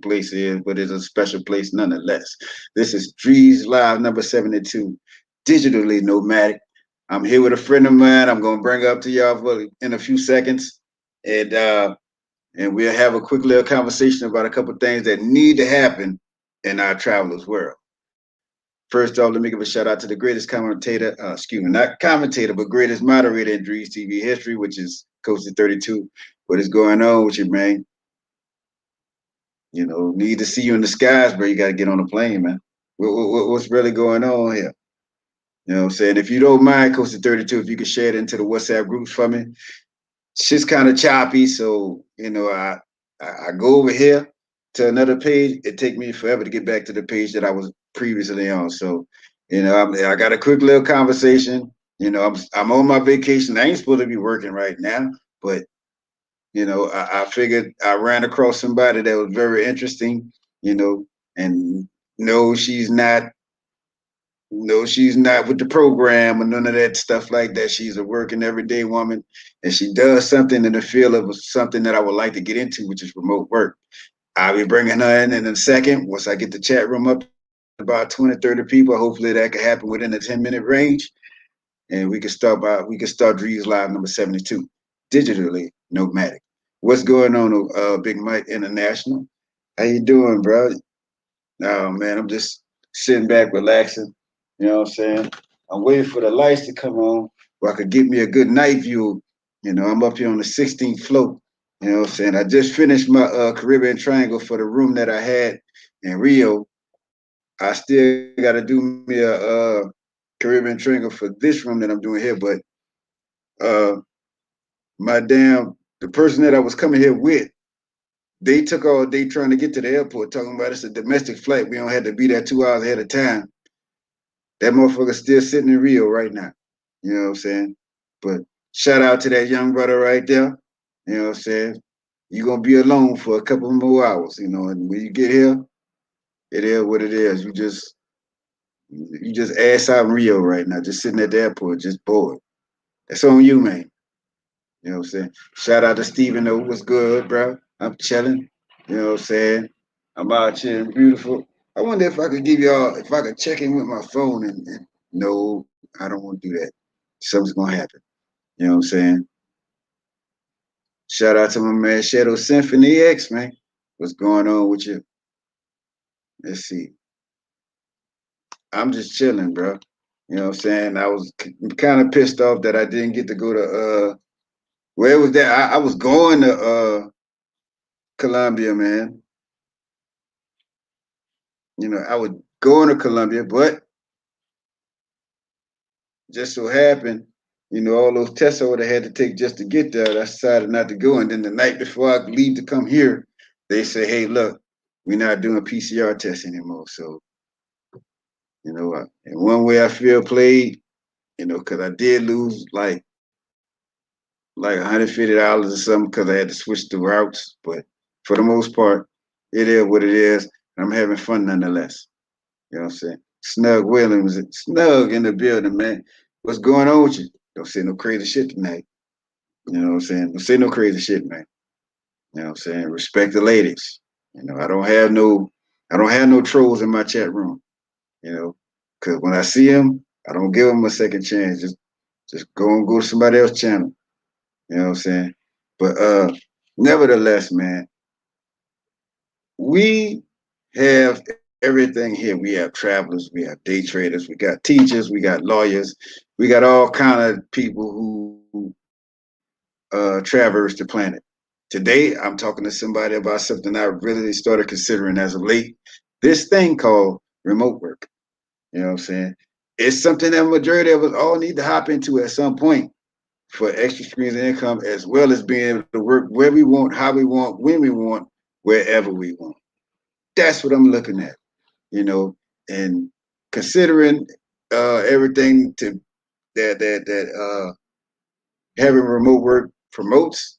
place is, but it's a special place nonetheless. This is DreeZ Live number 72, digitally nomadic. I'm here with a friend of mine. I'm gonna bring up to y'all in a few seconds, and and we'll have a quick little conversation about a couple things that need to happen in our travelers' world. First off, let me give a shout out to the greatest commentator, excuse me, not commentator, but greatest moderator in DreeZ TV history, which is Coach 32. What is going on with you, man? Need to see you in the skies, bro. You got to get on a plane, man. What's really going on here? You know what I'm saying? If you don't mind, Coach 32, if you could share it into the WhatsApp groups for me. Shit's kind of choppy, so I go over here to another page. It take me forever to get back to the page that I was previously on. So, I got a quick little conversation. I'm on my vacation. I ain't supposed to be working right now, but I figured I ran across somebody that was very interesting, and no, she's not. No, she's not with the program or none of that stuff like that. She's a working everyday woman, and she does something in the field of something that I would like to get into, which is remote work. I'll be bringing her in a second. Once I get the chat room up to about 20, 30 people, hopefully that can happen within a 10-minute range, and we can start DreeZ Live number 72, digitally nomadic. What's going on, Big Mike International? How you doing, bro? Oh man, I'm just sitting back, relaxing. You know what I'm saying? I'm waiting for the lights to come on where I could get me a good night view. I'm up here on the 16th floor. You know what I'm saying? I just finished my Caribbean Triangle for the room that I had in Rio. I still got to do me a Caribbean Triangle for this room that I'm doing here, but uh, the person that I was coming here with, they took all day trying to get to the airport, talking about it's a domestic flight. We don't have to be there 2 hours ahead of time. That motherfucker's still sitting in Rio right now. You know what I'm saying? But shout out to that young brother right there. You know what I'm saying? You're gonna be alone for a couple more hours, and when you get here, it is what it is. You just ass out in Rio right now, just sitting at the airport, just bored. That's on you, man. You know what I'm saying? Shout out to Steven though. What's good, bro? I'm chilling. You know what I'm saying? I'm out here and beautiful. I wonder if I could check in with my phone and no, I don't want to do that. Something's gonna happen. You know what I'm saying? Shout out to my man Shadow Symphony X, man. What's going on with you? Let's see. I'm just chilling, bro. You know what I'm saying? I was kind of pissed off that I didn't get to go to where was that? I was going to Colombia, man. I would go into Colombia, but just so happened, all those tests I would have had to take just to get there, I decided not to go. And then the night before I leave to come here, they say, hey, look, we're not doing PCR tests anymore. So, in one way I feel played, because I did lose like $150 or something because I had to switch the routes. But for the most part, it is what it is. And I'm having fun nonetheless. You know what I'm saying? Snug Williams, Snug in the building, man. What's going on with you? Don't say no crazy shit tonight. You know what I'm saying? Don't say no crazy shit, man. You know what I'm saying? Respect the ladies. I don't have no trolls in my chat room. Because when I see them, I don't give them a second chance. Just go to somebody else's channel. You know what I'm saying? But nevertheless, man, we have everything here. We have travelers, we have day traders, we got teachers, we got lawyers, we got all kind of people who traverse the planet. Today, I'm talking to somebody about something I really started considering as of late. This thing called remote work. You know what I'm saying? It's something that majority of us all need to hop into at some point for extra streams of income, as well as being able to work where we want, how we want, when we want, wherever we want. That's what I'm looking at, and considering everything to that having remote work promotes,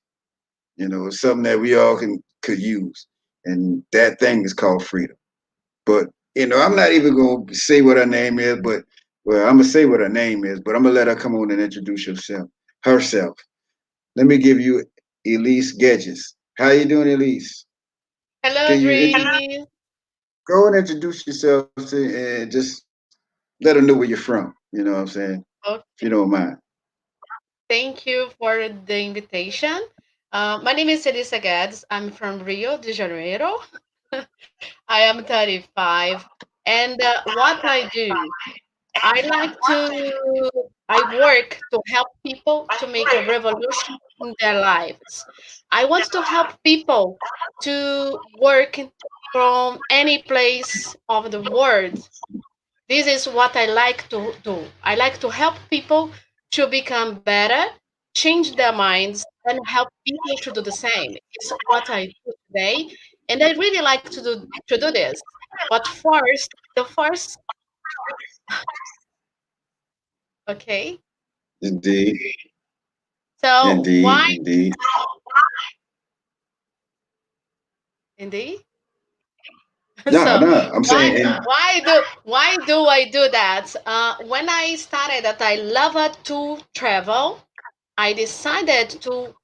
it's something that we all could use, and that thing is called freedom. But I'm not even gonna say what her name is, but well, I'm gonna say what her name is, but I'm gonna let her come on and introduce herself. Let me give you Elise Gedges. How you doing, Elise? Hello, Can you Dre. go and introduce yourself and just let them know where you're from? You know what I'm saying? If you Okay. don't mind. Thank you for the invitation. My name is Elisa Guedes. I'm from Rio de Janeiro. I am 35. And what I do, I like to, I work to help people to make a revolution in their lives. I want to help people to work from any place of the world. This is what I like to do. I like to help people to become better, change their minds, and help people to do the same. It's what I do today, and I really like to do this. But first, the first, okay. Indeed, So indeed, why, indeed. indeed? No, So no. I'm why saying, why do I do that? When I started that I love to travel, I decided to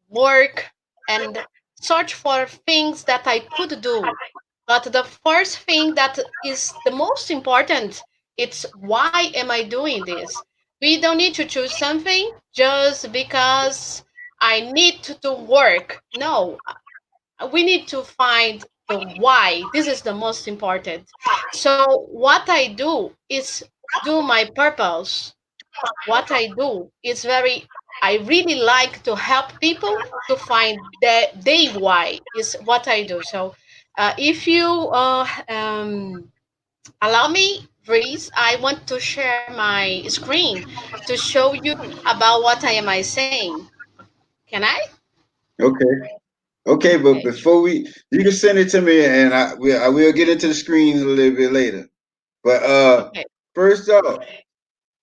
work and search for things that I could do. But the first thing that is the most important, it's why am I doing this? We don't need to choose something just because I need to work. No, we need to find the why. This is the most important. So what I do is do my purpose. What I do is very, I really like to help people to find they why is what I do. So if you allow me, Reese, I want to share my screen to show you about what I am I saying. Can I? okay, okay, but Okay. before you can send it to me, and I will get into the screens a little bit later. But Okay. first off,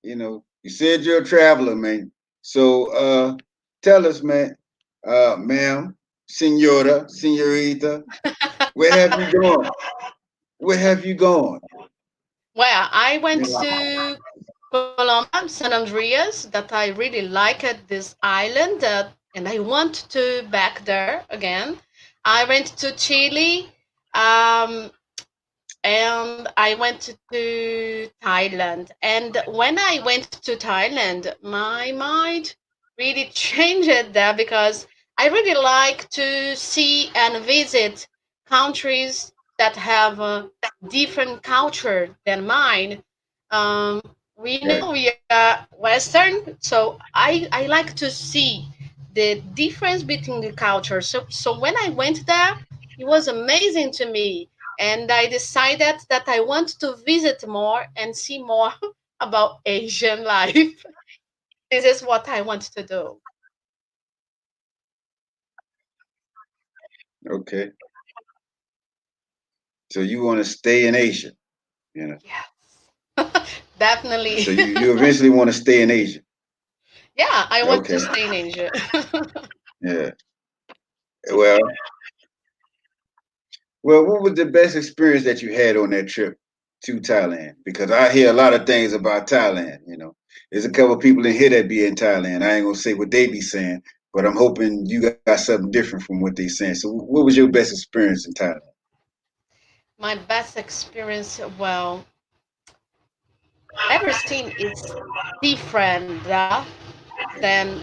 you said you're a traveler, man. So tell us, man, ma'am, senora, senorita, where have you gone? Where have you gone? Well, I You went know, to Colombia, San Andreas, that I really liked this island, and I want to back there again. I went to Chile, um, and I went to Thailand. And when I went to Thailand, my mind really changed there because I really like to see and visit countries that have a different culture than mine. Um, we know right. we are Western, so I like to see the difference between the cultures. So when I went there, it was amazing to me, and I decided that I want to visit more and see more about Asian life. This is what I want to do. Okay. So you want to stay in Asia, you know. Yes, definitely. So you eventually want to stay in Asia. Yeah, I want to Okay. stay in Asia. Yeah. Well, what was the best experience that you had on that trip to Thailand? Because I hear a lot of things about Thailand. There's a couple of people in here that be in Thailand. I ain't gonna say what they be saying, but I'm hoping you got something different from what they saying. So, what was your best experience in Thailand? My best experience, well, everything is different there than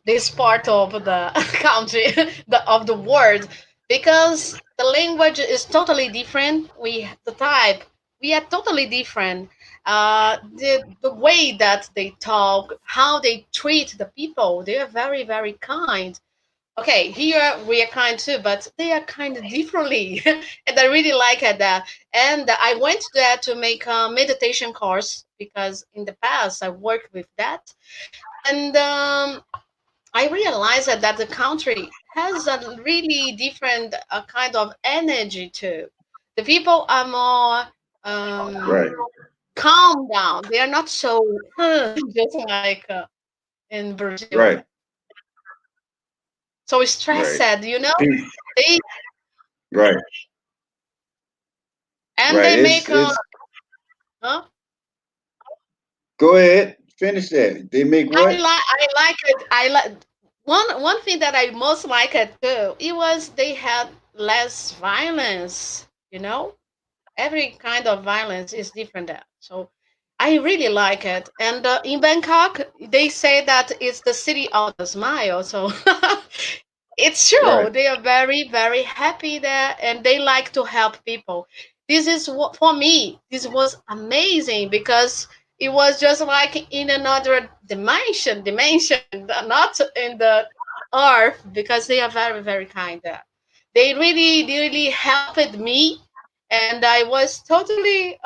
this part of the country, of the world, because the language is totally different. The type, we are totally different. The way that they talk, how they treat the people, they are very very kind. Okay, here we are kind too, but they are kind differently, and I really like it that. And I went there to make a meditation course because in the past I worked with that, and I realized that the country has a really different kind of energy too. The people are more Right, calm down. They are not so just like in Brazil. right, So stressed, right, They right, and right. they It's make it's. huh? Go ahead, finish that. They make what? I like it. I like one thing that I most like it too. It was they had less violence, you know? Every kind of violence is different there. So I really like it. And in Bangkok, they say that it's the city of the smile. So it's true. Right. They are very, very happy there and they like to help people. This is what, for me, this was amazing because it was just like in another dimension, not in the earth, because they are very, very kind there. They really helped me, and I was totally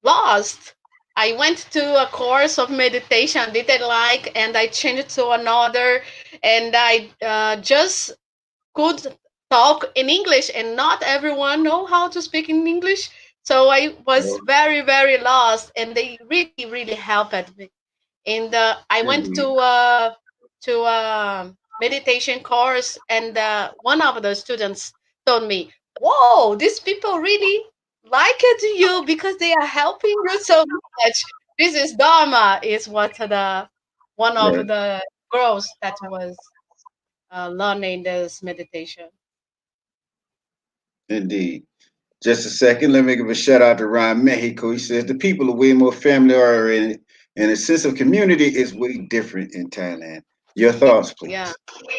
lost. I went to a course of meditation, didn't like, and I changed to another, and I just could talk in English, and not everyone know how to speak in English. So I was Oh, very lost, and they really helped me. And I went indeed. to a meditation course, and one of the students told me, "Whoa, these people really like it you because they are helping you so much." This is Dharma, is what the one of Right. the girls that was learning this meditation. Indeed. Just a second. Let me give a shout out to Ron Mexico. He says the people are way more family oriented and a sense of community is way different in Thailand. Your Yeah, thoughts, yeah, please.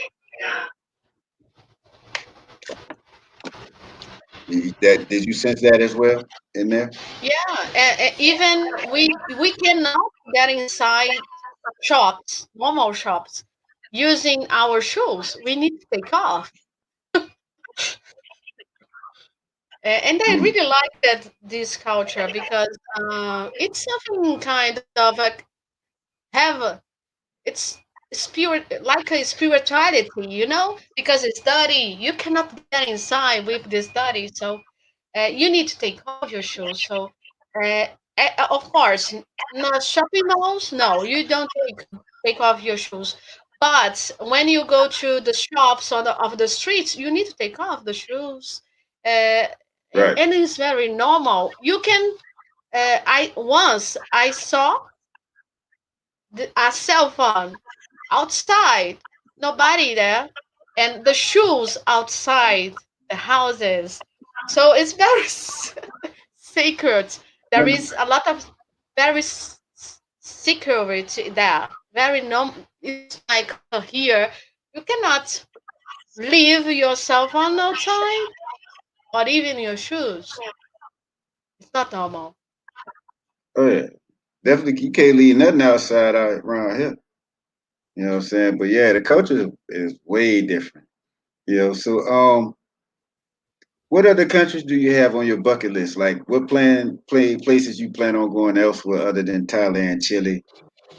That did you sense that as well in there? yeah. Even we cannot get inside shops, normal shops, using our shoes. We need to take off. And I Mm, really like that this culture because it's something kind of a have a, it's spirit like a spirituality, you know, because it's dirty. You cannot get inside with this dirty, so you need to take off your shoes. So, uh, of course, not shopping malls. No, you don't take off your shoes. But when you go to the shops on the streets, you need to take off the shoes. Uh, right. and it's very normal. You can. I saw a cell phone outside, nobody there, and the shoes outside the houses. So it's very sacred. There Mm, is a lot of very security there. Very it's like here, you cannot leave your cell phone outside or even your shoes. It's not normal. oh yeah. Definitely you can't leave nothing outside out around here. You know what I'm saying? But yeah, the culture is way different. You know, so what other countries do you have on your bucket list? Like what places you plan on going elsewhere other than Thailand, Chile,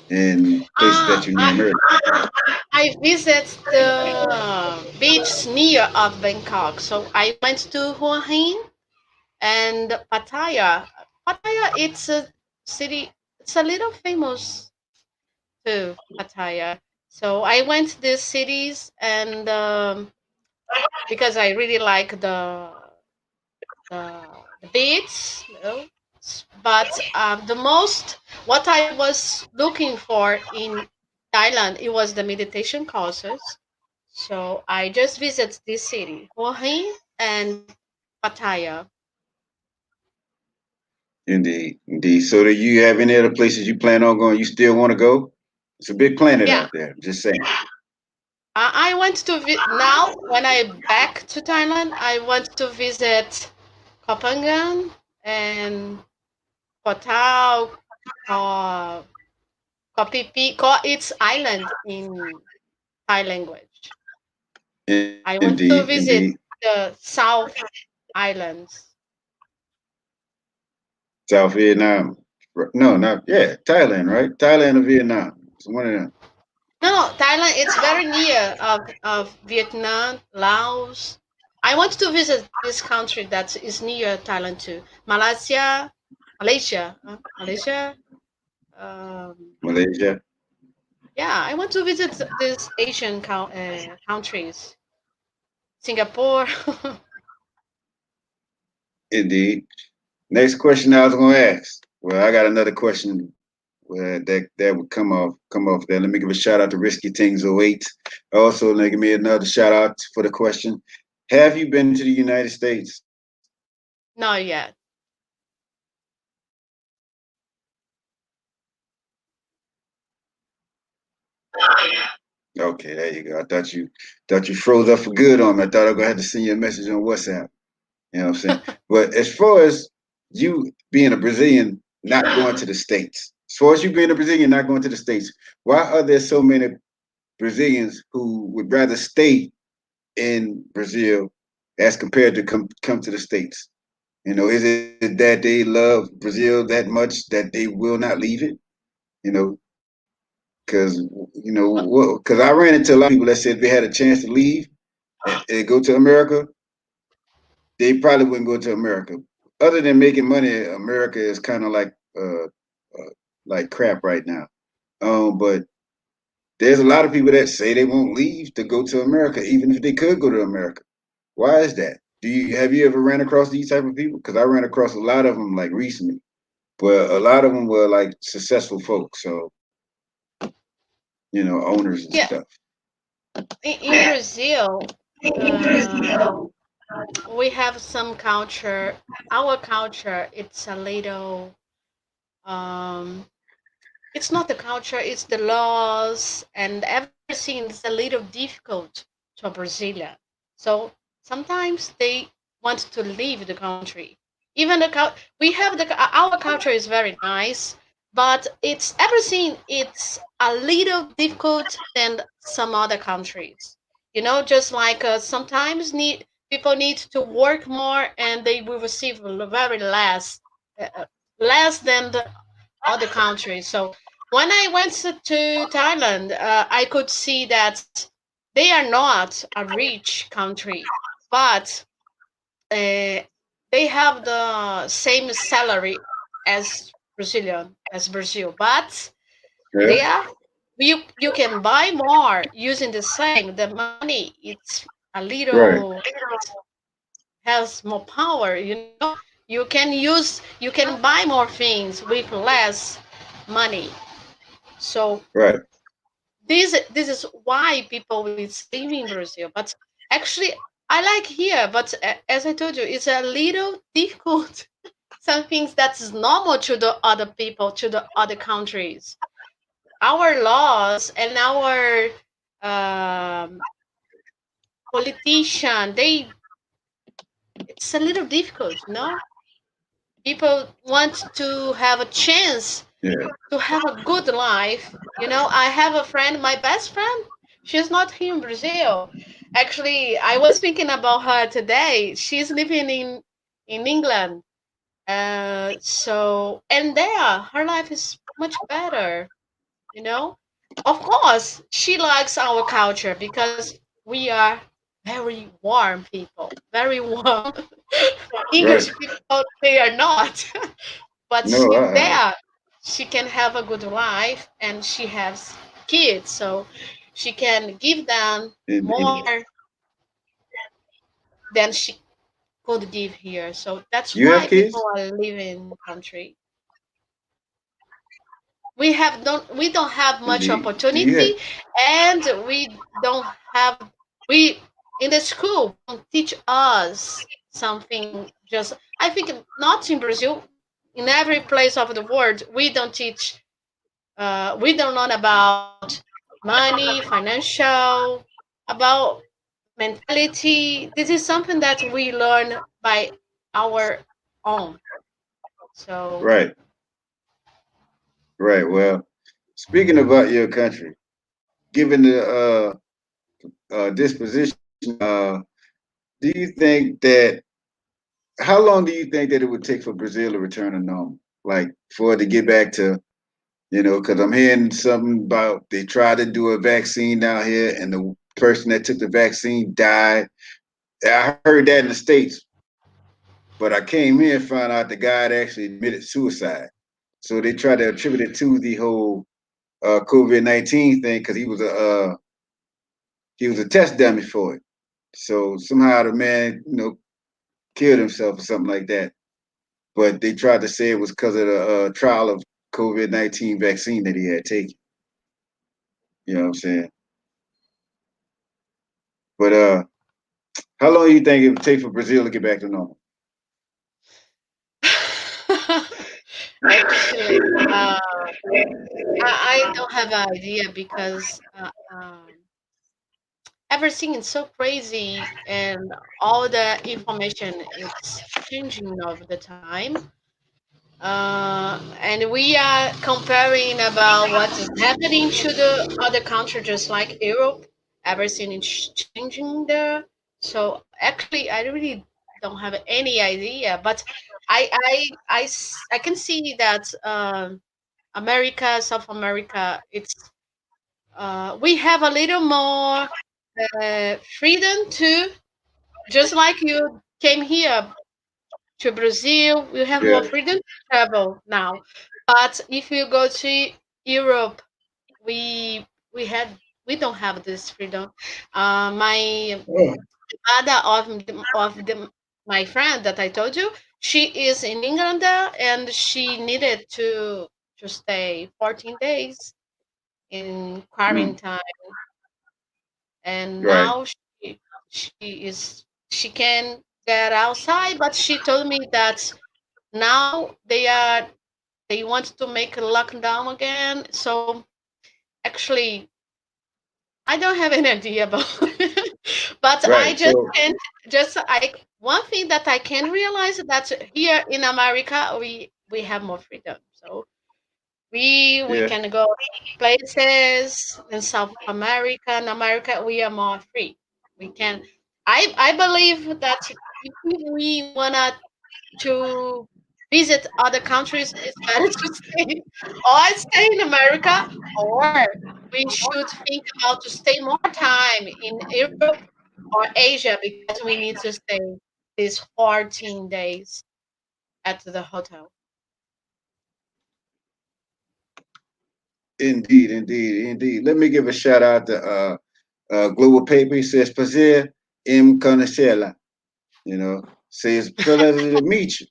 and places that Ah, you named earlier? I visit the beach near of Bangkok. So I went to Hua Hin and Pattaya. Pattaya, it's a city. It's a little famous too, Pattaya. So I went to these cities, and because I really like the beach, you know. But the most what I was looking for in Thailand, it was the meditation courses. So I just visit this city, Hua Hin and Pattaya. Indeed, indeed. So do you have any other places you plan on going? You still want to go? It's a big planet Yeah, out there. Just saying. I went to now when I back to Thailand, I want to visit Koh Phangan and Koh Tao, Koh Koh Phi Phi, Koh it's island in Thai language. I want Indeed, to indeed. visit the South Islands. South Vietnam. No, not yeah, Thailand, right? Thailand or Vietnam. It's one of them. No, no, Thailand. It's very near of Vietnam, Laos. I want to visit this country that is near Thailand too. Malaysia. Malaysia. Yeah, I want to visit these Asian countries. Singapore. Indeed. Next question I was gonna ask. Well, I got another question Well, that would come off there. Let me give a shout out to Risky Things '08. Also, let me give me another shout out for the question. Have you been to the United States? Not yet. Okay, there you go. I thought you froze up for good on me. I thought I was gonna have to send you a message on WhatsApp. You know what I'm saying? But as far as you being a Brazilian not going to the States, as far as you being a Brazilian not going to the States, why are there so many Brazilians who would rather stay in Brazil as compared to come to the States? Is it that they love Brazil that much that they will not leave it? You know, because because I ran into a lot of people that said if they had a chance to leave and go to America, they probably wouldn't go to America. Other than making money, America is kind of like crap right now. But there's a lot of people that say they won't leave to go to America, even if they could go to America. Why is that? Have you ever ran across these type of people? Because I ran across a lot of them like recently, but a lot of them were like successful folks, so owners and Yeah, stuff. in Brazil, uh, we have some culture. Our culture, it's a little, um, it's not the culture, it's the laws and everything is a little difficult to a Brazilian. So sometimes they want to leave the country. Even we have our culture is very nice, but it's everything. It's a little difficult than some other countries. Just like sometimes people need to work more and they will receive very uh, uh, less than the other countries. So when I went to Thailand, I could see that they are not a rich country, but uh, they have the same salary as Brazil, but Yeah, they are you can buy more using the same. The money it's a right, little has more power. You can buy more things with less money. So right. this is why people is living in Brazil. But actually, I like here. But as I told you, it's a little difficult. Some things that's normal to the other people, to the other countries. Our laws and our um, politician, they it's a little difficult. No, people want to have a chance Yeah, to have a good life. I have a friend, my best friend. She's not here in Brazil. Actually, I was thinking about her today. She's living in England. And there, her life is much better. You know, of course, she likes our culture because we are very warm people, very warm. right. English people, they are not. But No, there she can have a good life and she has kids, so she can give them and more than she could give here. So that's you have why people kids? are leaving the country. We don't have And much do you have? opportunity, and we don't have we in the school we don't teach us something. Just I think not in Brazil, in every place of the world we don't teach. We don't learn about money, financial, about mentality. This is something that we learn by our own. So Right, right. Well, speaking about your country, given the disposition, do you think that how long do you think that it would take for Brazil to return to normal? Like for it to get back to, because I'm hearing something about they tried to do a vaccine down here and the person that took the vaccine died. I heard that in the States, but I came here and found out the guy had actually admitted suicide. So they tried to attribute it to the whole COVID-19 thing because he was a test dummy for it. So somehow the man, killed himself or something like that. But they tried to say it was because of the trial of COVID-19 vaccine that he had taken. You know what I'm saying? But how long do you think it would take for Brazil to get back to normal? Actually, I don't have an idea because everything is so crazy and all the information it's changing over the time. And we are comparing about what is happening to the other country, just like Europe. Everything is changing there. So actually, I really don't have any idea. But I can see that America, South America, it's we have a little more freedom to, just like you came here to Brazil, we have more Yeah. freedom to travel now. But if you go to Europe, we we had we don't have this freedom. My Oh, mother of my friend that I told you, she is in England there, and she needed to stay 14 days in mm, quarantine, and right. now she can get outside, but she told me that now they want to make a lockdown again. So actually, I don't have any idea about it. But I Right. just So can't just I one thing that I can realize is that here in America we have more freedom. So we yeah. can go places in South America and America we are more free. We can I believe that if we wanna to visit other countries, it's better to stay in America, or we should think about to stay more time in Europe or Asia because we need to stay these 14 days at the hotel. Indeed, indeed, indeed. Let me give a shout out to Global Paper. He says, Placer em conocerla. You know, says, pleasure to meet you.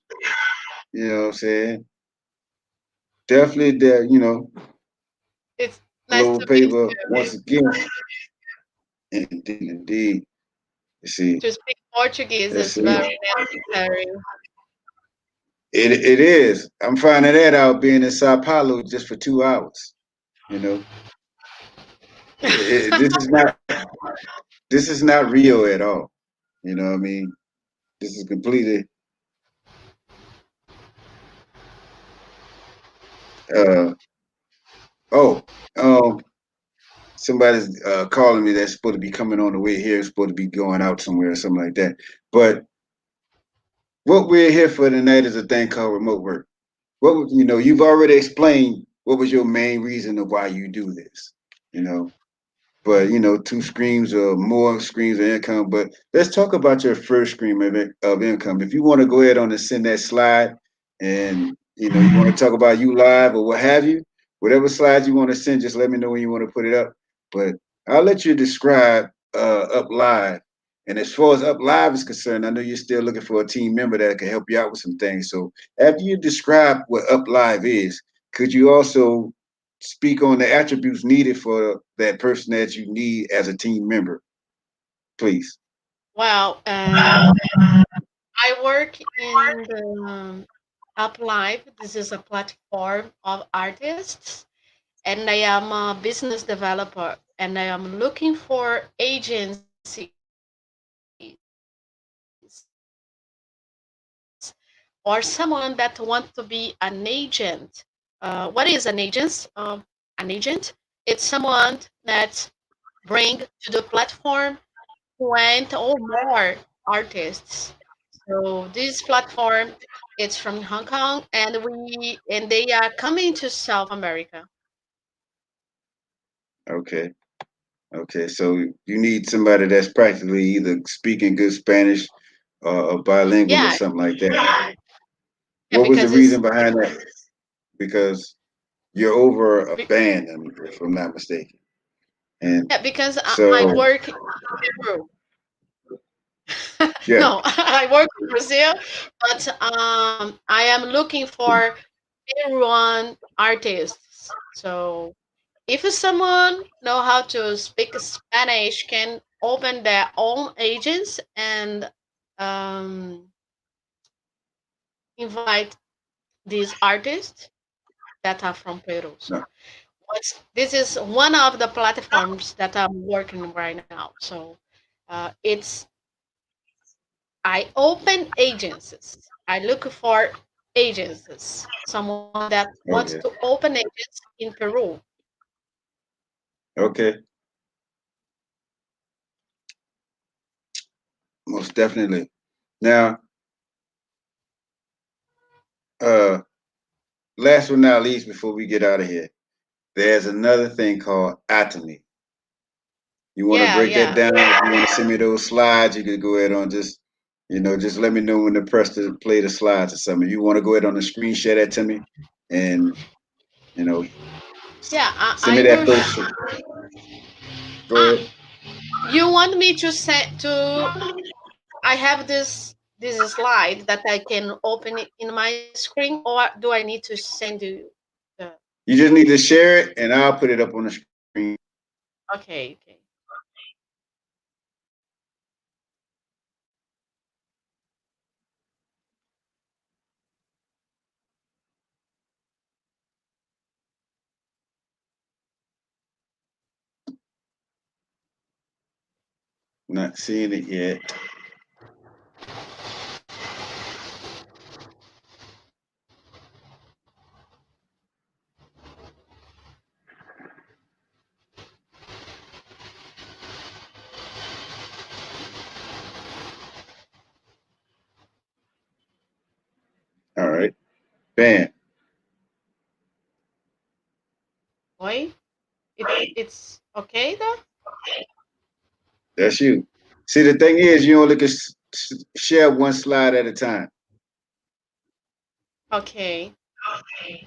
You know what I'm saying? Definitely there, It's nice Global to meet Paper you. once again. Indeed, indeed. You see, To speak Portuguese that's is it. very necessary. It is. I'm finding that out being in Sao Paulo just for 2 hours. You know, it, this is not this is not real at all. You know what I mean? This is completely. Uh, oh, somebody's calling me that's supposed to be coming on the way here. Supposed to be going out somewhere or something like that. But what we're here for tonight is a thing called remote work. You've already explained what was your main reason of why you do this. You know, but two streams or more streams of income. But let's talk about your first stream of income. If you want to go ahead on and send that slide, and you want to talk about you live or what have you, whatever slides you want to send, just let me know when you want to put it up. But I'll let you describe up live. And as far as up live is concerned, I know you're still looking for a team member that can help you out with some things. So after you describe what up live is, could you also speak on the attributes needed for that person that you need as a team member, please? Well, I work in the Up Live. This is a platform of artists, and I am a business developer, and I am looking for agencies or someone that wants to be an agent. What is an agent? An agent, it's someone that bring to the platform 20 or more artists. So this platform, it's from Hong Kong, and they are coming to South America. Okay. Okay. So you need somebody that's practically either speaking good Spanish or bilingual or Yeah, something like that. yeah, What was the because reason behind that? Because you're over a be- band, if I'm not mistaken. And yeah, because I so, work in Peru. yeah. No, I work in Brazil, but I am looking for Peruvian artists. So if someone know how to speak Spanish, can open their own agents and um, invite these artists that are from Peru. No. So this is one of the platforms that I'm working right now. So it's I open agencies. I look for agencies, someone that wants Okay. to open agents in Peru. Okay. Most definitely. Now, uh, last but not least, before we get out of here, there's another thing called atomy. You want to Yeah, break that yeah. down? If you want to send me those slides, you can go ahead on just, just let me know when to press to play the slides or something. You want to go ahead on the screen, share that to me, and you know, Yeah, send me I that will. first. Go Ah, ahead. you want me to send to? I have this slide that I can open it in my screen, or do I need to send you? The, You just need to share it, and I'll put it up on the screen. okay, okay. Not seeing it yet. All right. Bam. Wait, it's okay though. That's you. See, the thing is, you only can share one slide at a time. Okay.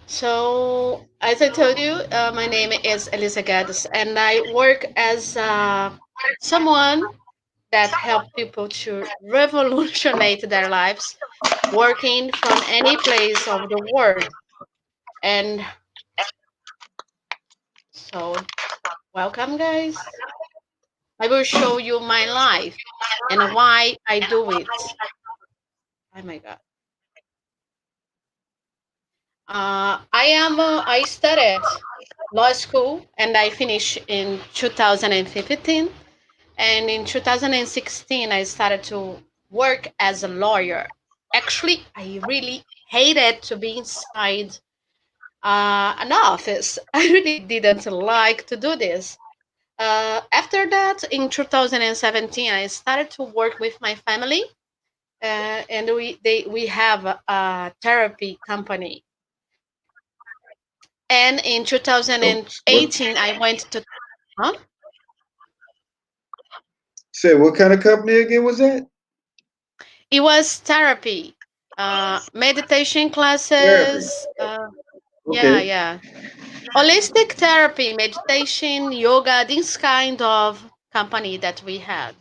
So, as I told you, my name is Elisa Gades, and I work as someone that help people to revolutionize their lives, working from any place of the world. And so, welcome, guys. I will show you my life and why I do it. Oh my God. I studied law school and I finished in 2015. And in 2016, I started to work as a lawyer. Actually, I really hated to be inside an office. I really didn't like to do this. After that, in 2017, I started to work with my family, and we have a therapy company. And in Oh, what? 2018, I went to huh? Say, what kind of company again was that? It was therapy, meditation Therapy. classes. Yeah, Okay. yeah. Holistic therapy, meditation, yoga, this kind of company that we had.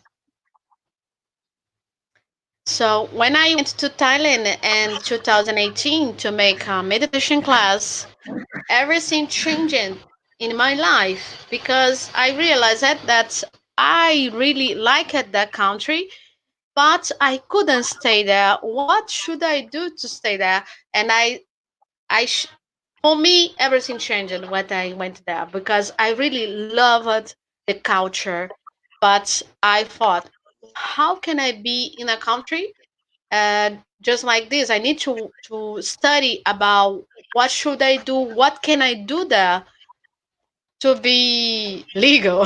So when I went to Thailand in 2018 to make a meditation class, everything changed in my life because I realized that I really liked that country, but I couldn't stay there. What should I do to stay there? And I for me, everything changed when I went there because I really loved the culture. But I thought, how can I be in a country just like this? I need to study about what should I do, what can I do there to be legal.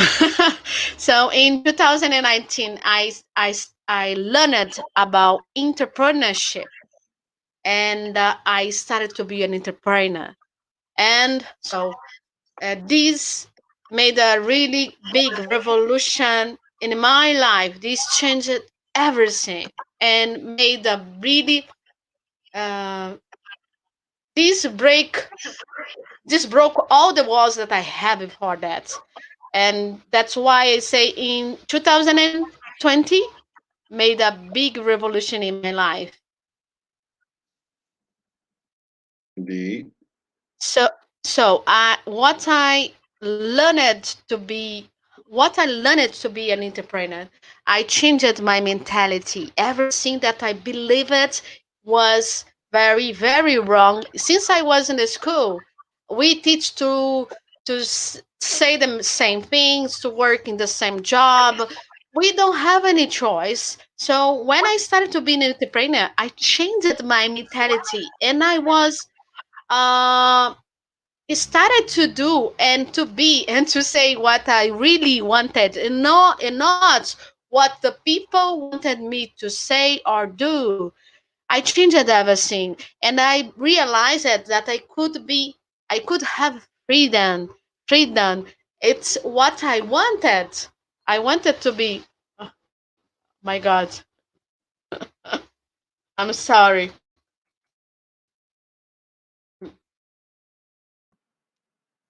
So in 2019, I learned about entrepreneurship and I started to be an entrepreneur. And so this made a really big revolution in my life. This changed everything and made a really uh, this break this broke all the walls that I had before that. And that's why I say in 2020 made a big revolution in my life. Indeed. So, so learned to be, what I learned to be an entrepreneur, I changed my mentality. Everything that I believed was very, very wrong. Since I was in the school, we teach to say the same things, to work in the same job. We don't have any choice. So when I started to be an entrepreneur, I changed my mentality, and I was. Uh, started to do and to be and to say what I really wanted, and not what the people wanted me to say or do. I changed everything, and I realized that I could have freedom. It's what I wanted. I wanted to be. Oh my God, I'm sorry.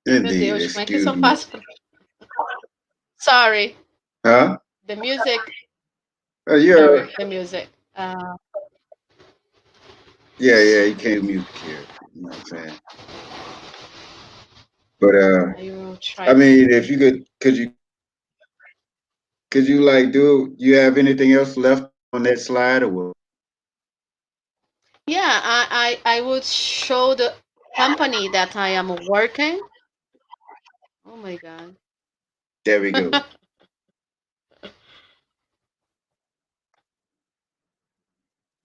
Meu Indeed, Deus, como é que isso excuse eu me. faço? Sorry, Huh? the music. You're Sorry, the music. yeah, yeah. You can't mute the character. You know what I'm saying? But I will I try to. mean, if you could you like do you have anything else left on that slide or what? Yeah, I would show the company that I am working. Oh my God. There we go. My God.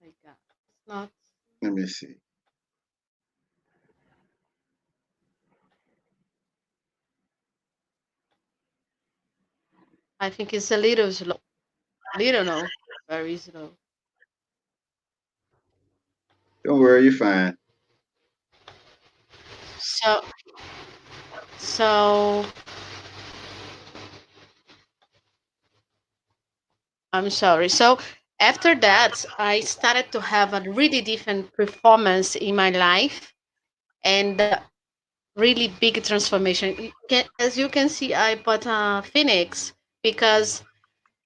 It's not, Let me see. I think it's a little slow. Little no, very slow. Don't worry, you're fine. So, so I'm sorry. So after that, I started to have a really different performance in my life, and really big transformation. As you can see, I put Phoenix because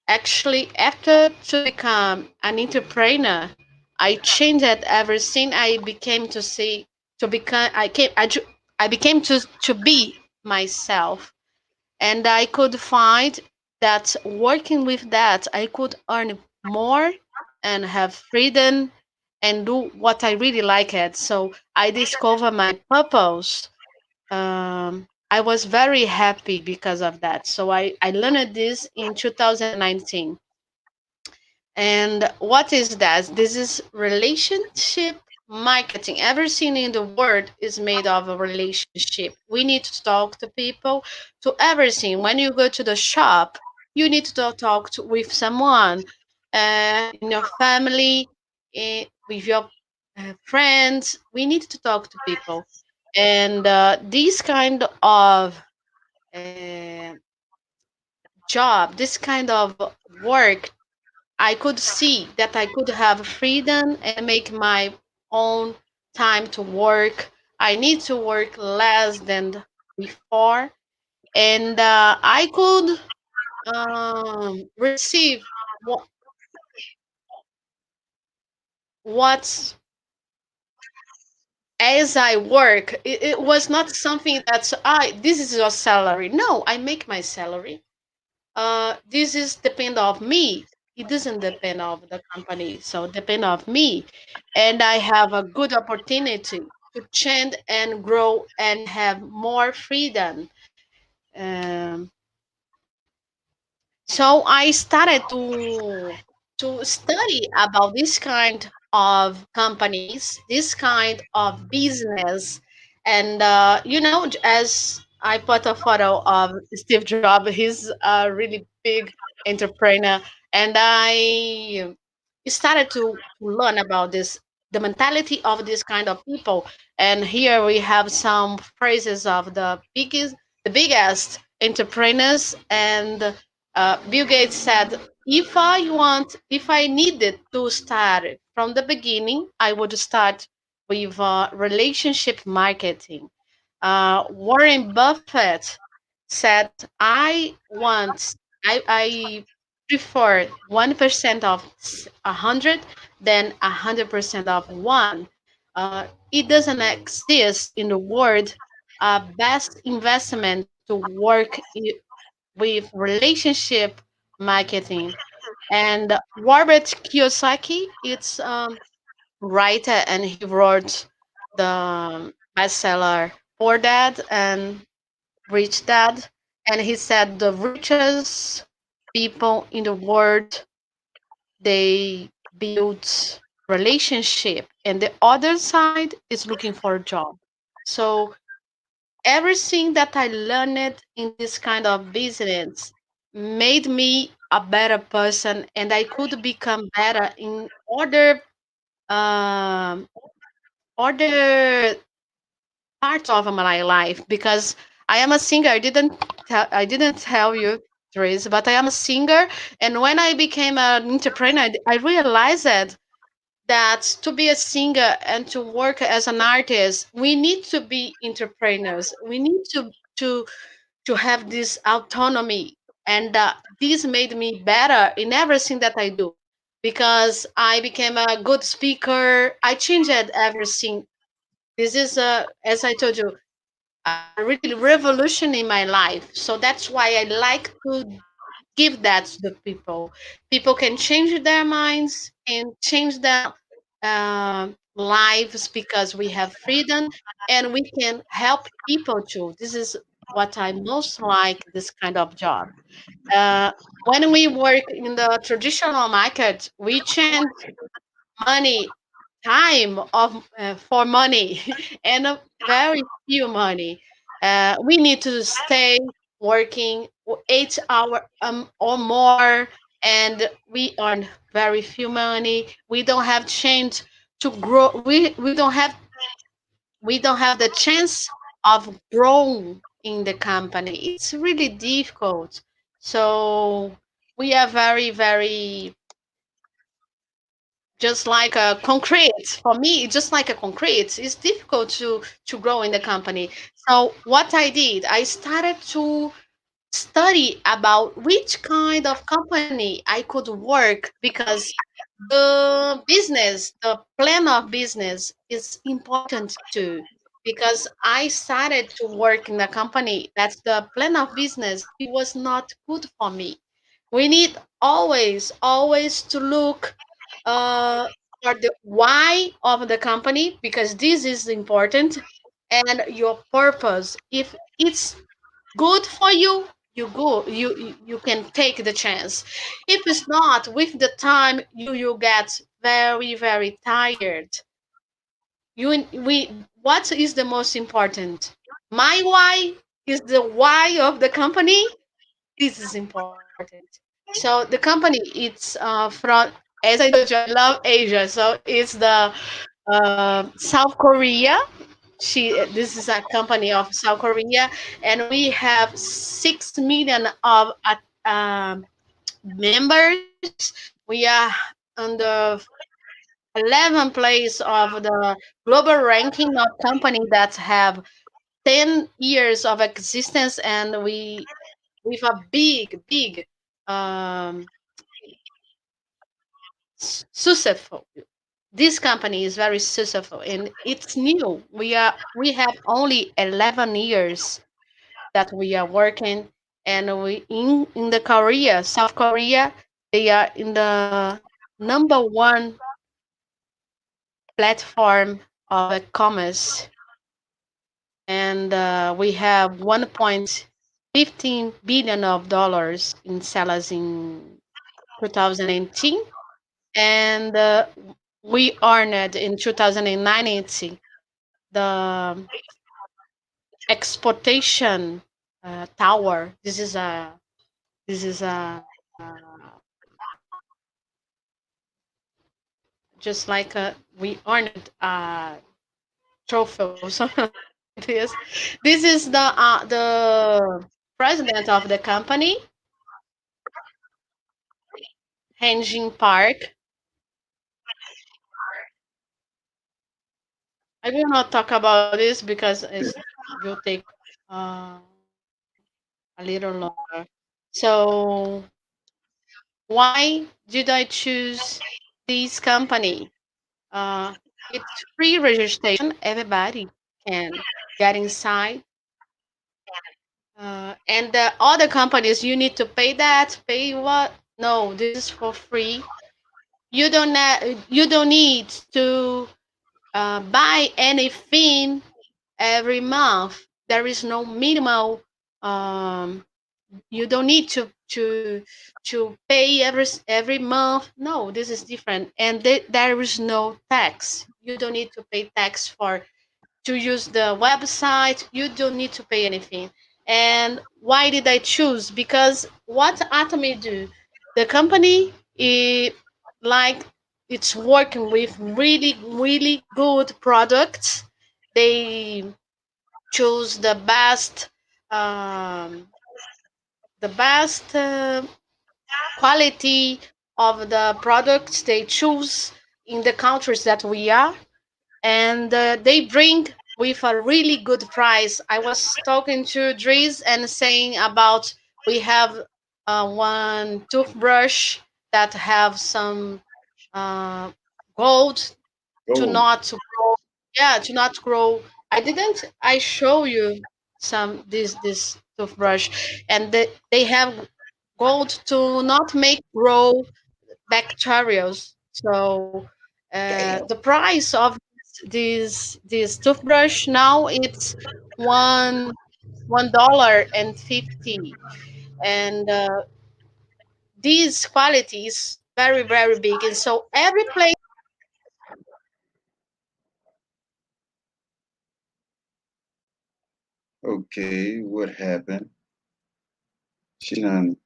actually, after to become an entrepreneur, I changed everything. I became to see to become. I became to be myself, and I could find that working with that, I could earn more and have freedom and do what I really like it. So I discovered my purpose. I was very happy because of that. So I learned this in 2019. And what is that? This is relationship marketing. Everything in the world is made of a relationship. We need to talk to people, to everything. When you go to the shop, you need to talk with someone in your family, with your friends. We need to talk to people. And this kind of uh, job, this kind of work, I could see that I could have freedom and make my own time to work. I need to work less than before, and I could receive what, what's as I work. It was not something that's I. This is your salary. No, I make my salary. This is depend of me. It doesn't depend of the company, so depend of me, and I have a good opportunity to change and grow and have more freedom. Um, so I started to study about this kind of companies, this kind of business, and as I put a photo of Steve Jobs, he's a really big entrepreneur, and I started to learn about this, the mentality of this kind of people. And here we have some phrases of the biggest entrepreneurs. And Bill Gates said, if I needed to start from the beginning, I would start with relationship marketing. Warren Buffett said, I prefer 1% of 100 than 100% of one. it doesn't exist in the world a best investment to work with relationship marketing. And Robert Kiyosaki, it's writer, and he wrote the bestseller Poor Dad and Rich Dad. And he said the richest people in the world, they build relationship, and the other side is looking for a job. So everything that I learned in this kind of business made me a better person, and I could become better in um, other parts of my life, because I am a singer. I didn't tell you, Therese, but I am a singer. And when I became an entrepreneur, I realized that to be a singer and to work as an artist, we need to be entrepreneurs. We need to have this autonomy, and this made me better in everything that I do, because I became a good speaker. I changed everything. This is as I told you, a really revolution in my life. So that's why I like to give that to the people. People can change their minds and change their lives, because we have freedom, and we can help people too. This is what I most like, this kind of job. Uh, when we work in the traditional market, we change money, time of for money, and very few money. We need to stay working 8 hour or more, and we earn very few money. We don't have change to grow. We don't have the chance of growing in the company. It's really difficult. So we are very, very, just like a concrete. For me, it's just like a concrete. It's difficult to grow in the company. So what I did, I started to study about which kind of company I could work, because the plan of business is important too. Because I started to work in a company that's the plan of business, it was not good for me. We need always to look uh, for the why of the company, because this is important, and your purpose. If it's good for you, you go you can take the chance. If it's not, with the time you get very, very tired. We What is the most important? My why is the why of the company. This is important. So the company, it's from, as I told you, I love Asia, so it's the South Korea. This is a company of South Korea, and we have 6 million of members. We are on the 11th place of the global ranking of companies that have 10 years of existence, and we with a big um, successful. This company is very successful, and it's new. We have only 11 years that we are working, and we in the Korea, South Korea, they are in the number one platform of e-commerce, and we have 1.15 billion of dollars in sales in 2018, and we earned in 2019 the exportation tower. This is a just like we earned a trophy or something like this. This is the president of the company, Henging Park. I will not talk about this because it will take uh, a little longer. So why did I choose this company? It's free registration. Everybody can get inside. And the other companies, you need to pay that. Pay what? No, this is for free. You don't need to buy anything every month. There is no minimal. Um, you don't need to pay every month. No, this is different, and there is no tax. You don't need to pay tax for to use the website. You don't need to pay anything. And why did I choose? Because what Atomy do, the company is like it's working with really good products. They choose um, the best quality of the products they choose in the countries that we are, and they bring with a really good price. I was talking to DreeZ and saying about we have one toothbrush that have some uh, gold to Oh, not to grow. Yeah, to not grow. I show you this toothbrush, and they have gold to not make grow bacteria. So the damn. price of this toothbrush now it's $1.50, and this quality is very big, and so every place. Okay, what happened? She done.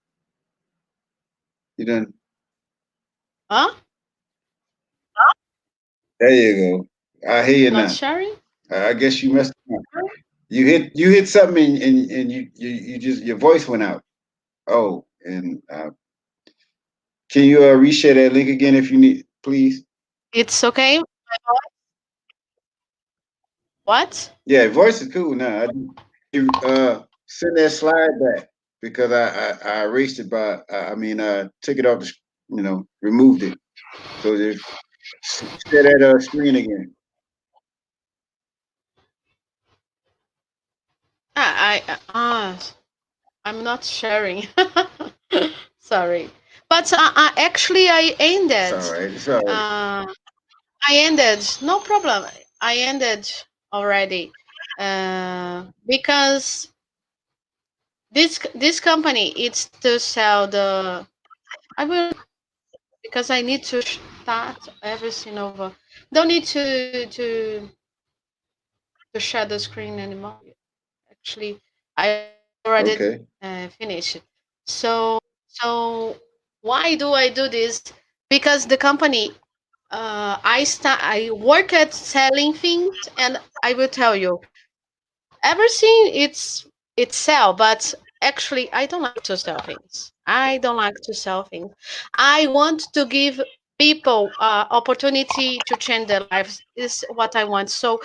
You done. Huh? There you go. I hear you Not now. sharing? I guess you messed up. You hit something and you just your voice went out. Oh, and can you reshare that link again if you need, please? It's okay. What? Yeah, voice is cool now. You send that slide back because I erased it by I mean took it off the removed it. So just share that screen again. I'm not sharing. Sorry, but actually I It's ended. all right. It's all right. Uh, I ended. No problem. I ended already because this company it's to sell the. I will because I need to start everything over. Don't need to share the screen anymore. Actually, I already Okay. finished. So why do I do this? Because the company I work at selling things, and I will tell you everything it's sell, but actually I don't like to sell things. I don't like to sell things. I want to give people opportunity to change their lives. Is what I want. So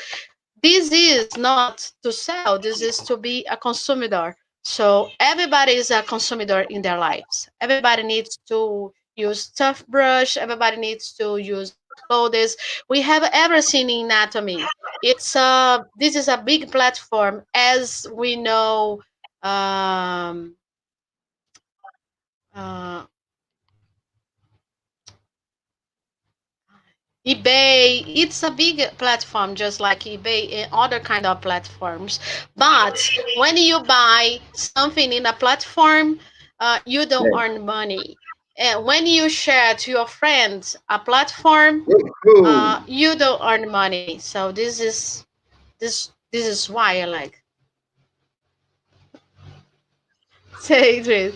this is not to sell, this is to be a consumer. So everybody is a consumer in their lives. Everybody needs to use toothbrush, everybody needs to use clothes. We have everything in anatomy. This is a big platform, as we know. um, uh, eBay, it's a big platform just like eBay and other kind of platforms. But when you buy something in a platform, you don't Yeah. earn money. And when you share to your friends a platform, Cool. you don't earn money. So this is why I like. Say it.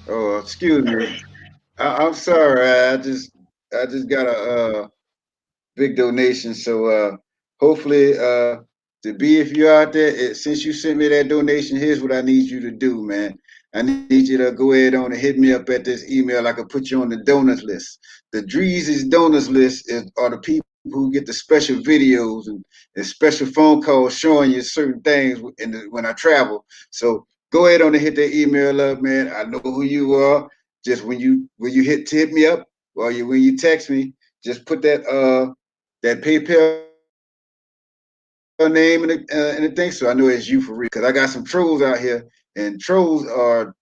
Oh, excuse me. I'm sorry. I just got a big donation. So hopefully to be if you're out there, since you sent me that donation, here's what I need you to do, man. I need you to go ahead on and hit me up at this email. I could put you on the donors list. The DreeZ's donors list are the people who get the special videos and special phone calls showing you certain things when I travel. So go ahead on and hit that email up, man. I know who you are. Just when you hit me up or when you text me, just put that PayPal name in the thing, so I know it's you for real. Because I got some trolls out here, and trolls are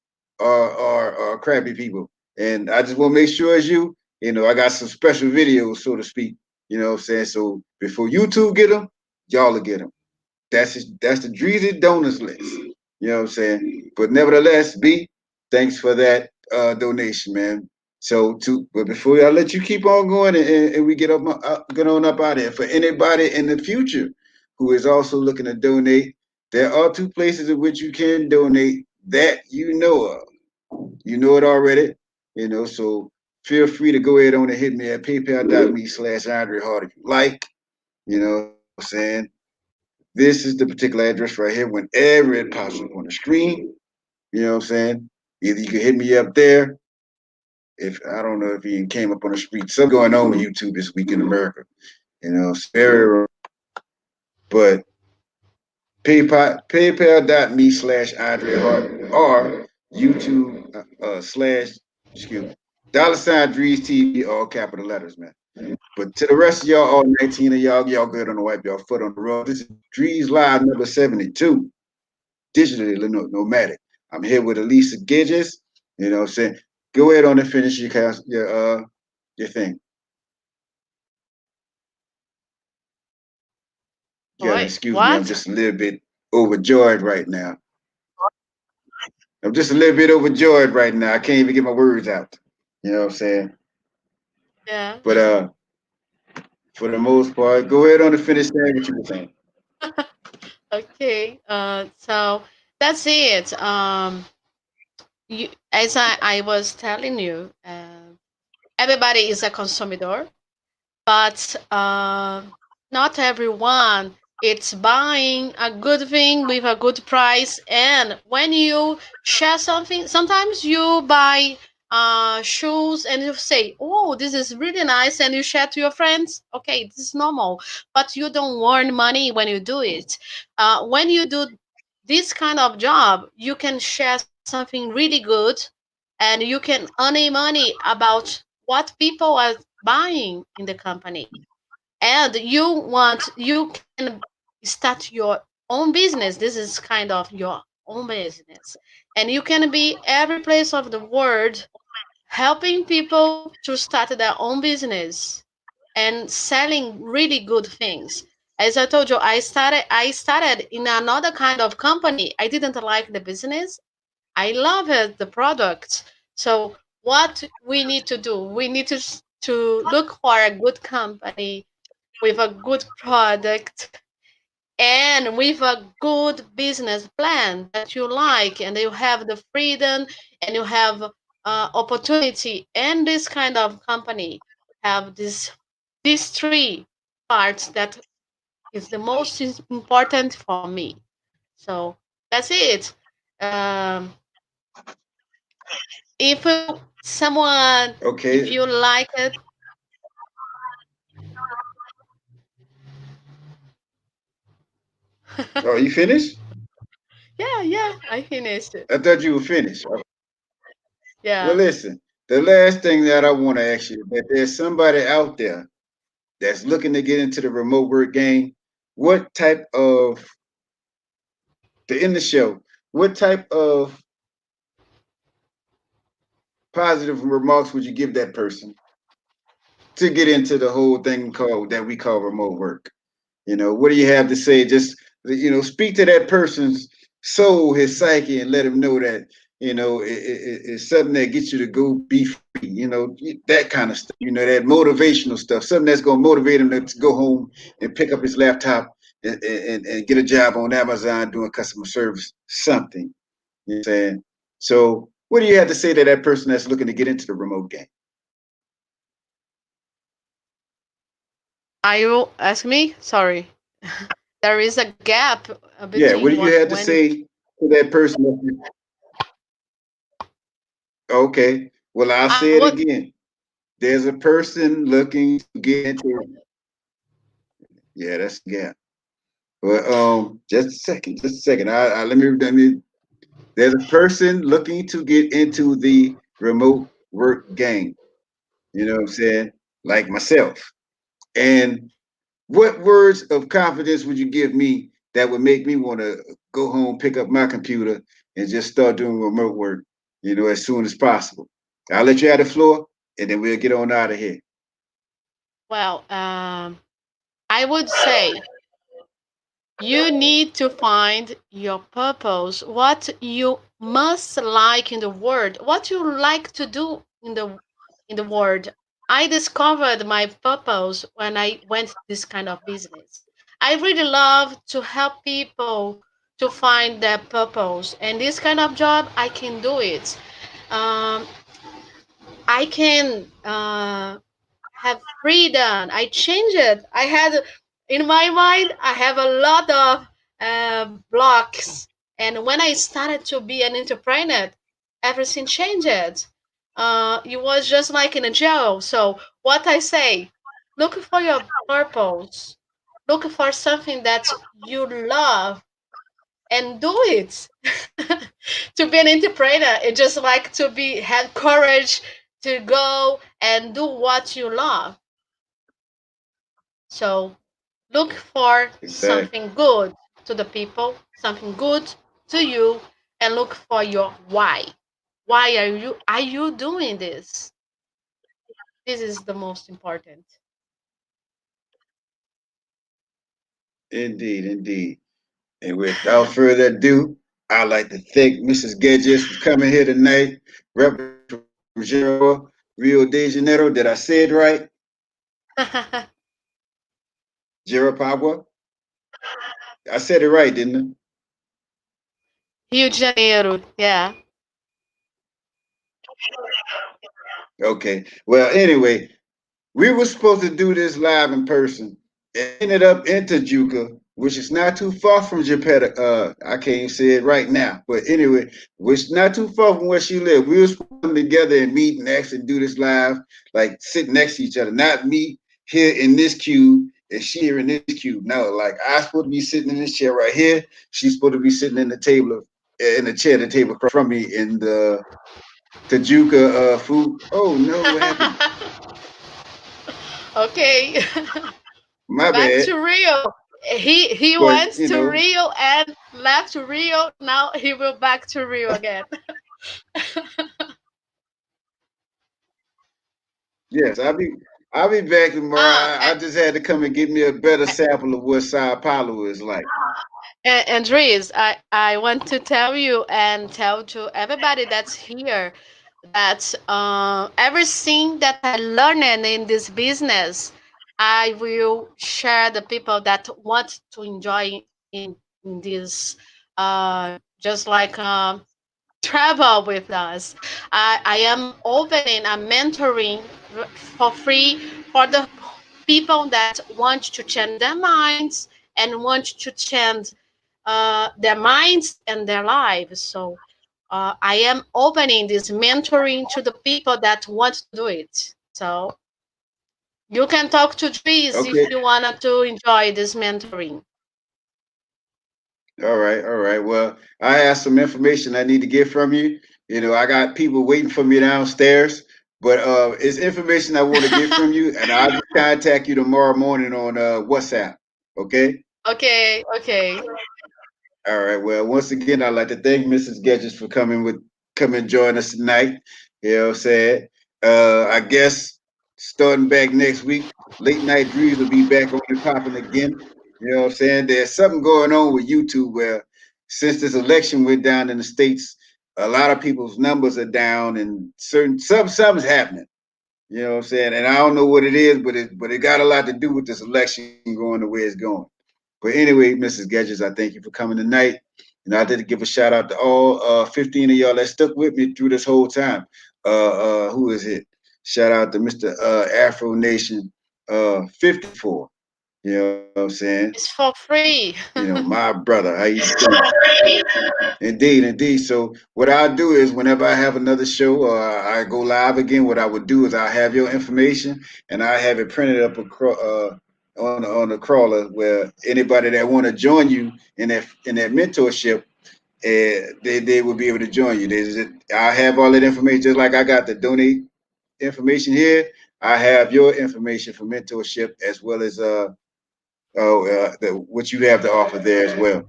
crappy people, and I just want to make sure it's you. I got some special videos, so to speak. You know what I'm saying? So before YouTube get them, y'all will get them. That's the DreeZ donors list. You know what I'm saying? But nevertheless, B, thanks for that donation, man. But before I let you keep on going and we get on up out of here. For anybody in the future who is also looking to donate, there are two places in which you can donate that you know of. You know it already, so feel free to go ahead on and hit me at paypal.me/Andre Hart if you like. You know what I'm saying? This is the particular address right here whenever it pops up on the screen. You know what I'm saying? Either you can hit me up there. If I don't know if he came up on the street, something going on with YouTube this week in America. It's very, but paypal.me/Andre Hart or YouTube slash, excuse me, $ Drees TV, all capital letters, man. But to the rest of y'all, all 19 of y'all good on the wipe y'all foot on the road. This is Drees Live number 72, digitally nomadic. I'm here with Elisa Gidges. You know what I'm saying? Go ahead on and finish your thing. You gotta Wait, excuse me, I'm what? just a little bit overjoyed right now. I'm just a little bit overjoyed right now. I can't even get my words out. You know what I'm saying? Yeah. But for the most part, go ahead on and finish saying what you were saying. Okay. So that's it. As I was telling you, everybody is a consumer, but not everyone it's buying a good thing with a good price. And when you share something, sometimes you buy shoes and you say, oh, this is really nice, and you share to your friends. Okay, this is normal, but you don't earn money when you do it. When you do this kind of job, you can share something really good, and you can earn money about what people are buying in the company. And you can start your own business. This is kind of your own business, and you can be every place of the world helping people to start their own business and selling really good things. As I told you, I started in another kind of company. I didn't like the business. I love it, the product. So what we need to do, we need to look for a good company with a good product and with a good business plan that you like, and you have the freedom and you have opportunity. And this kind of company have these three parts that is the most important for me. So that's it. um, if someone, if Okay. you like it. Oh, you finished? Yeah, yeah, I finished it. I thought you were finished. Well, Yeah. listen, the last thing that I want to ask you, that there's somebody out there that's looking to get into the remote work game, what type of, to end the show, what type of positive remarks would you give that person to get into the whole thing that we call remote work? What do you have to say? Just speak to that person's soul, his psyche, and let him know that it's something that gets you to go be free. That kind of stuff. That motivational stuff. Something that's gonna motivate him to go home and pick up his laptop and get a job on Amazon doing customer service. Something. You know what I'm saying? So, what do you have to say to that person that's looking to get into the remote game? Are you ask me? Sorry. There is a gap Yeah. What between do you what have to when you. say to that person? Okay. Well, I'll say it What. again. There's a person looking to get into. Yeah, that's yeah. But just a second, just a second. Let me. There's a person looking to get into the remote work game. You know what I'm saying? like myself. And what words of confidence would you give me that would make me want to go home, pick up my computer, and just start doing remote work, as soon as possible? I'll let you have the floor, and then we'll get on out of here. Well, I would say you need to find your purpose, what you must like in the world, what you like to do in the world. I discovered my purpose when I went this kind of business. I really love to help people to find their purpose, and this kind of job I can do it. Um, I can have freedom. I change it. I had in my mind. I have a lot of blocks, and when I started to be an entrepreneur, everything changed. It was just like in a jail. So what I say, look for your purpose. Look for something that you love and do it. To be an entrepreneur, it's just like to be have courage to go and do what you love. So look for Exactly. something good to the people, something good to you, and look for your why. Why are you doing this? This is the most important. Indeed, indeed. And without further ado, I'd like to thank Mrs. Gedges for coming here tonight, representing from Jero, Rio de Janeiro. Did I say it right? Jarapagua? I said it right, didn't Rio de Janeiro, yeah. I? Okay. Well, anyway, we were supposed to do this live in person. It ended up in Tajuca, which is not too far from Japetta. I can't even say it right now, but anyway, which not too far from where she lived. We were supposed to come together and meet and actually do this live, like sit next to each other, not me here in this cube and she here in this cube. No, like I'm supposed to be sitting in this chair right here. She's supposed to be sitting in the chair, the table across from me in the Tajuca food. Oh no, what happened? Okay. My Back bad. to Rio. He But went to Rio and left to Rio. Now he will back to Rio again. yes, I'll be back tomorrow. Ah, I just had to come and get me a better sample of what Sao Paulo is like. and Dries, I want to tell you and tell to everybody that's here that everything that I learned in this business, I will share the people that want to enjoy in this just like travel with us. I am opening a mentoring for free for the people that want to change their minds and want to change their minds and their lives. So I am opening this mentoring to the people that want to do it. So you can talk to Dries if Okay. you wanted to enjoy this mentoring. All right. All right. Well, I have some information I need to get from you. I got people waiting for me downstairs, but it's information I want to get from you, and I'll just contact you tomorrow morning on WhatsApp. Okay. Okay, okay. All right. Well, once again, I'd like to thank Mrs. Gedges for coming join us tonight. You know what I'm saying? I guess starting back next week, late night dreams will be back on and popping again. You know what I'm saying? There's something going on with YouTube where since this election went down in the States, a lot of people's numbers are down and something's happening. You know what I'm saying? And I don't know what it is, but it got a lot to do with this election going the way it's going. But anyway, Mrs. Gedges, I thank you for coming tonight. And I did give a shout out to all 15 of y'all that stuck with me through this whole time. Who is it? Shout out to Mr. Afro Nation 54. You know what I'm saying? It's for free. My brother. How you doing? Indeed, indeed. So what I'll do is whenever I have another show or I go live again, what I would do is I'll have your information and I have it printed up on the crawler where anybody that want to join you in that mentorship, they will be able to join you. I have all that information just like I got the donate information here. I have your information for mentorship as well as what you have to offer there as well.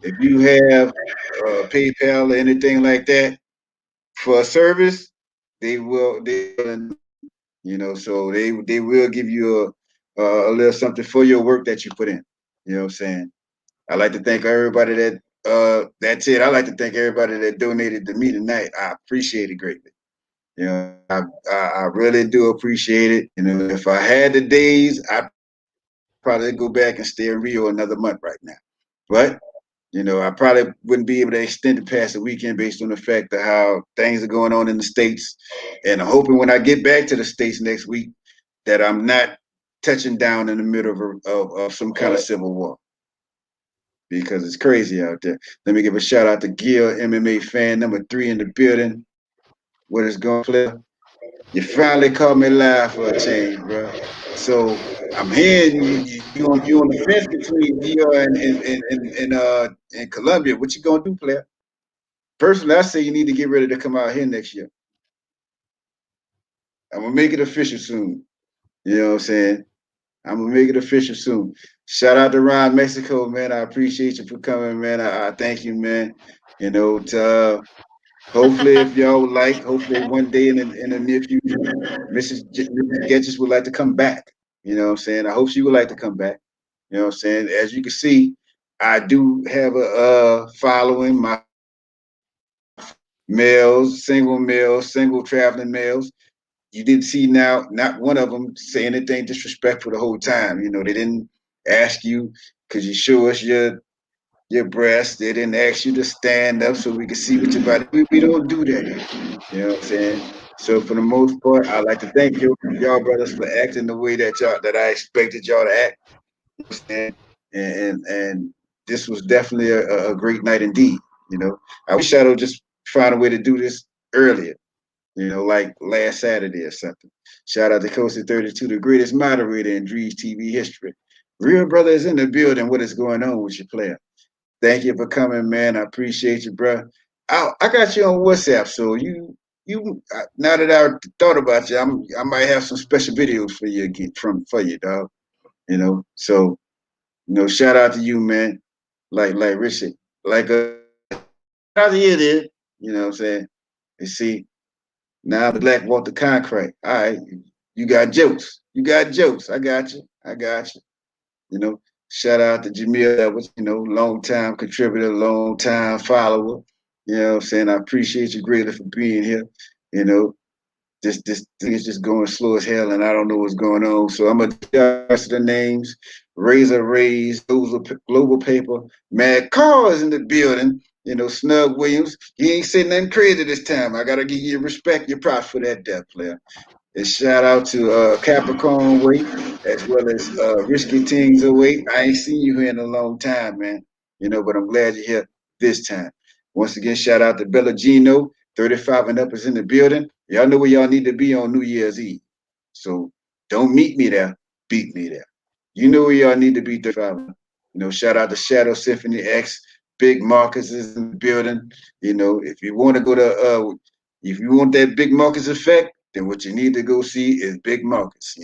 If you have PayPal or anything like that for a service, they willing to pay. You know, so they will give you a little something for your work that you put in. You know what I'm saying? I like to thank everybody that that's it. I like to thank everybody that donated to me tonight. I appreciate it greatly. You know, I really do appreciate it. You know, if I had the days, I'd probably go back and stay in Rio another month right now. But I probably wouldn't be able to extend it past the weekend based on the fact of how things are going on in the states. And I'm hoping when I get back to the states next week that I'm not touching down in the middle of some kind of civil war because it's crazy out there. Let me give a shout out to Gil, MMA fan number 3 in the building. What is going, player? You finally caught me live for a change, bro. So I'm hearing you on the fence between Gil and Columbia. What you gonna do, player? Personally, I say you need to get ready to come out here next year. I'm gonna make it official soon. You know what I'm saying? I'm gonna make it official soon. Shout out to Ron Mexico, man. I appreciate you for coming, man. I thank you, man. Hopefully, if y'all would like, hopefully one day in the near future, Mrs. Getches would like to come back. You know what I'm saying? I hope she would like to come back. You know what I'm saying? As you can see, I do have a following. My males, single traveling males. You didn't see now, not one of them say anything disrespectful the whole time. They didn't ask you, could you show us your breast? They didn't ask you to stand up so we could see what your body. We don't do that here. You know what I'm saying? So for the most part, I like to thank y'all brothers for acting the way that I expected y'all to act. You know what I'm saying? And this was definitely a great night indeed. I wish I'd just find a way to do this earlier, like last Saturday or something. Shout out to Coast 32, the greatest moderator in DreeZ TV history. Real brother is in the building. What is going on with your player? Thank you for coming, man. I appreciate you, bro. I got you on WhatsApp, so you now that I thought about you, I might have some special videos for you again for you, dog. So shout out to you, man. Like Richard, like out of here, there. You know what I'm saying? You see, now the black walk the concrete. All right, you got jokes. You got jokes. I got you. I got you. You know, shout out to Jamil that was, long time contributor, long time follower. You know what I'm saying? I appreciate you greatly for being here. You know, this thing is just going slow as hell and I don't know what's going on. So I'm gonna do the rest of the names. Razor Rays, Global Paper, Mad Cars in the building. Snug Williams. He ain't saying nothing crazy this time. I gotta give you respect, your props for that death player. And shout out to Capricorn Way as well as Risky Things Away. I ain't seen you here in a long time, man. But I'm glad you're here this time. Once again, shout out to Bella Gino, 35 and up is in the building. Y'all know where y'all need to be on New Year's Eve. So don't meet me there, beat me there. You know where y'all need to be 35 and up. Shout out to Shadow Symphony X. Big Marcus is in the building. If you want to go to if you want that big Marcus effect, then what you need to go see is Big Marcus.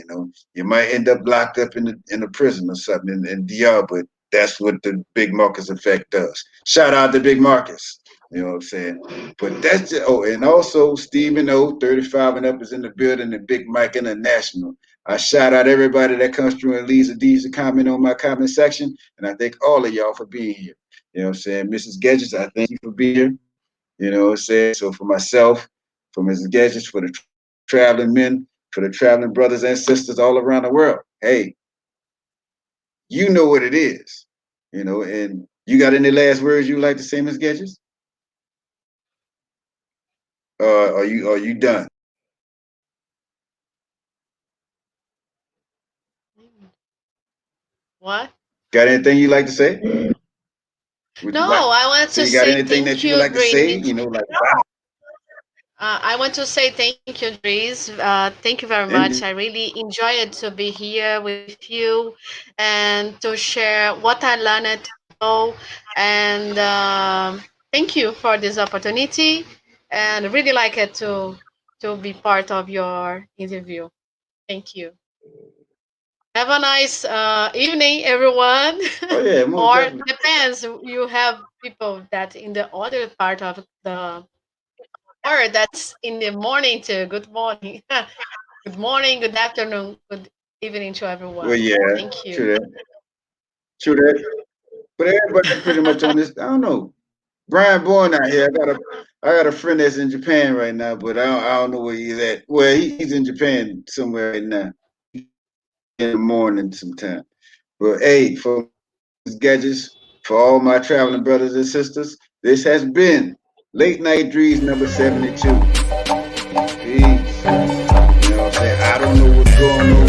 You might end up locked up in a prison or something in DR, but that's what the Big Marcus effect does. Shout out to Big Marcus. You know what I'm saying? But that's just, and also Stephen O, 35 and up is in the building, and Big Mike International. I shout out everybody that comes through and leaves a decent comment on my comment section, and I thank all of y'all for being here. You know what I'm saying? Mrs. Gedges, I thank you for being here. You know what I'm saying? So for myself, for Mrs. Gedges, for the traveling men, for the traveling brothers and sisters all around the world, hey, you know what it is. And you got any last words you like to say, Ms. Gedges? Are you done? What? Got anything you like to say? Would No, you like? I want So to you got say anything that thank you would you, like to say? Dreezy. Like wow. I want to say thank you, Dreezy. Thank you very And much. I really enjoyed to be here with you and to share what I learned today. And thank you for this opportunity. And really like it to to be part of your interview. Thank you. Have a nice evening, everyone. Oh yeah, most Or definitely. depends. You have people that in the other part of the world that's in the morning too. Good morning. Good morning, good afternoon, good evening to Well, everyone. yeah, Thank you. true that. True that. But everybody's pretty much on this. I don't know. Brian Bourne out here. I got a friend that's in Japan right now, but I don't know where he's at. Well, he's in Japan somewhere right now in the morning sometime. But hey, for gadgets, for all my traveling brothers and sisters, this has been Late Night DreeZ number 72. Peace. You know what I'm saying? I don't know what's going on.